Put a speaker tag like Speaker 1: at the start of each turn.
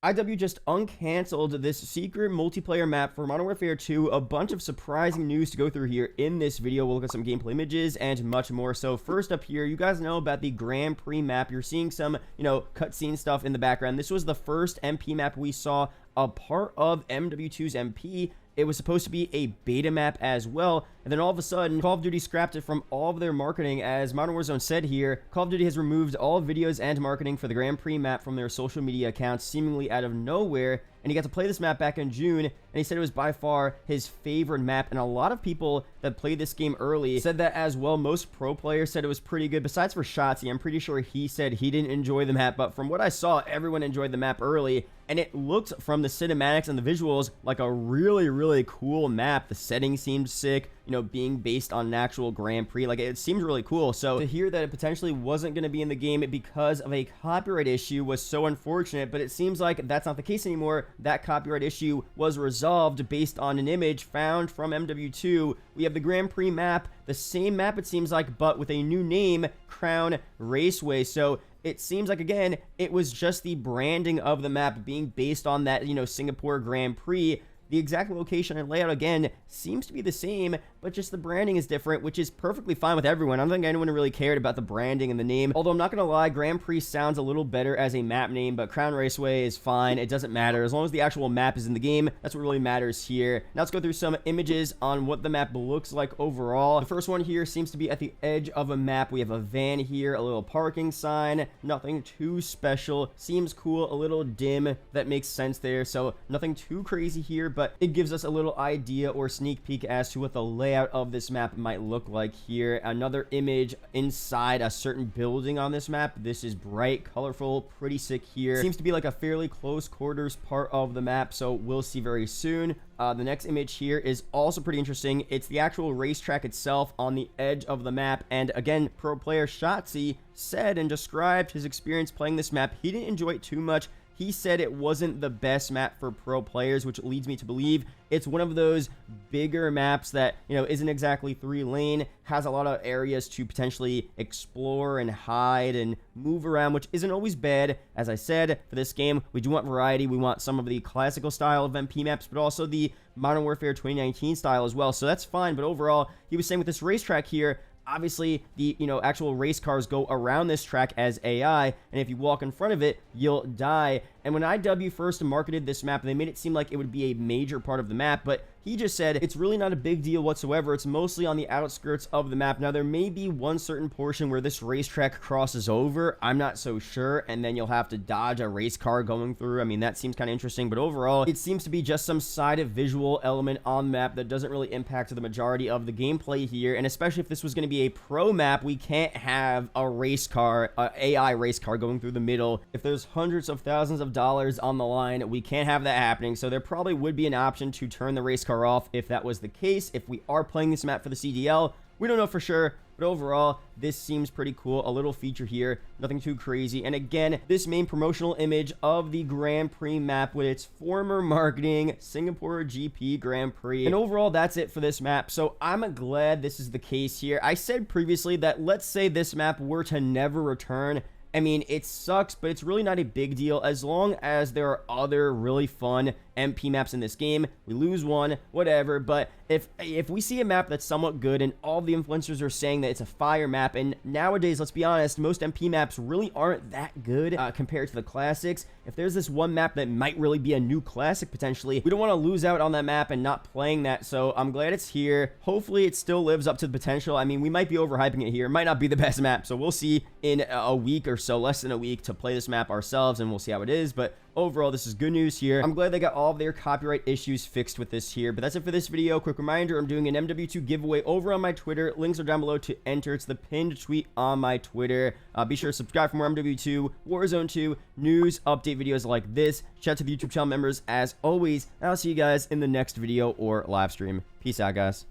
Speaker 1: IW just uncanceled this secret multiplayer map for Modern Warfare 2. A bunch of surprising news to go through here in this video. We'll look at some gameplay images and much more. So first up here, you guys know about the Grand Prix map. You're seeing some, cutscene stuff in the background. This was the first MP map we saw, a part of MW2's MP. It was supposed to be a beta map as well, and then all of a sudden, Call of Duty scrapped it from all of their marketing. As Modern Warzone said here, Call of Duty has removed all videos and marketing for the Grand Prix map from their social media accounts, seemingly out of nowhere, and he got to play this map back in June, and he said it was by far his favorite map, and a lot of people that played this game early said that as well. Most pro players said it was pretty good, besides for Shotzi. I'm pretty sure he said he didn't enjoy the map, but from what I saw, everyone enjoyed the map early, and it looked from the cinematics and the visuals like a really cool map. The setting seemed sick, being based on an actual Grand Prix. Like, it seemed really cool. So to hear that it potentially wasn't going to be in the game because of a copyright issue was so unfortunate, but it seems like that's not the case anymore. That copyright issue was resolved based on an image found from MW2. We have the Grand Prix map, the same map it seems like, but with a new name, Crown Raceway. So it seems like, again, it was just the branding of the map being based on that, Singapore Grand Prix. The exact location and layout, again, seems to be the same, but just the branding is different, which is perfectly fine with everyone. I don't think anyone really cared about the branding and the name. Although I'm not going to lie, Grand Prix sounds a little better as a map name, but Crown Raceway is fine. It doesn't matter. As long as the actual map is in the game, that's what really matters here. Now let's go through some images on what the map looks like overall. The first one here seems to be at the edge of a map. We have a van here, a little parking sign, nothing too special. Seems cool, a little dim. That makes sense there, so nothing too crazy here, but it gives us a little idea or sneak peek as to what the layout of this map might look like here. Another image inside a certain building on this map. This is bright, colorful, pretty sick here. Seems to be like a fairly close quarters part of the map, so we'll see very soon. The next image here is also pretty interesting. It's the actual racetrack itself on the edge of the map, and again, pro player Shotzi said and described his experience playing this map. He didn't enjoy it too much. He said it wasn't the best map for pro players, which leads me to believe it's one of those bigger maps that, isn't exactly 3-lane, has a lot of areas to potentially explore and hide and move around, which isn't always bad. As I said, for this game, we do want variety. We want some of the classical style of MP maps, but also the Modern Warfare 2019 style as well. So that's fine, but overall, he was saying with this racetrack here, obviously, the, actual race cars go around this track as AI, and if you walk in front of it, you'll die. And when IW first marketed this map, they made it seem like it would be a major part of the map, but he just said it's really not a big deal whatsoever. It's mostly on the outskirts of the map. Now, there may be one certain portion where this racetrack crosses over. I'm not so sure, and then you'll have to dodge a race car going through. I mean, that seems kind of interesting, but overall, it seems to be just some side of visual element on the map that doesn't really impact the majority of the gameplay here, and especially if this was going to be a pro map, we can't have a race car, AI race car going through the middle. If there's hundreds of thousands of dollars on the line, we can't have that happening, so there probably would be an option to turn the race car off if that was the case. If we are playing this map for the CDL, we don't know for sure, but overall, this seems pretty cool. A little feature here, nothing too crazy. And again, this main promotional image of the Grand Prix map with its former marketing, Singapore GP Grand Prix. And overall, that's it for this map. So I'm glad this is the case here. I said previously that let's say this map were to never return. I mean, it sucks, but it's really not a big deal as long as there are other really fun MP maps in this game. We lose one, whatever, but if we see a map that's somewhat good and all the influencers are saying that it's a fire map, and nowadays, let's be honest, most MP maps really aren't that good compared to the classics. If there's this one map that might really be a new classic potentially, we don't want to lose out on that map and not playing that, so I'm glad it's here. Hopefully, it still lives up to the potential. I mean, we might be overhyping it here. It might not be the best map, so we'll see in a week or so, less than a week, to play this map ourselves, and we'll see how it is, but overall, this is good news here. I'm glad they got all of their copyright issues fixed with this here, but that's it for this video. Quick reminder, I'm doing an MW2 giveaway over on my Twitter. Links are down below to enter. It's the pinned tweet on my Twitter. Be sure to subscribe for more MW2, Warzone 2, news, update videos like this. Shout out to the YouTube channel members as always. I'll see you guys in the next video or live stream. Peace out, guys.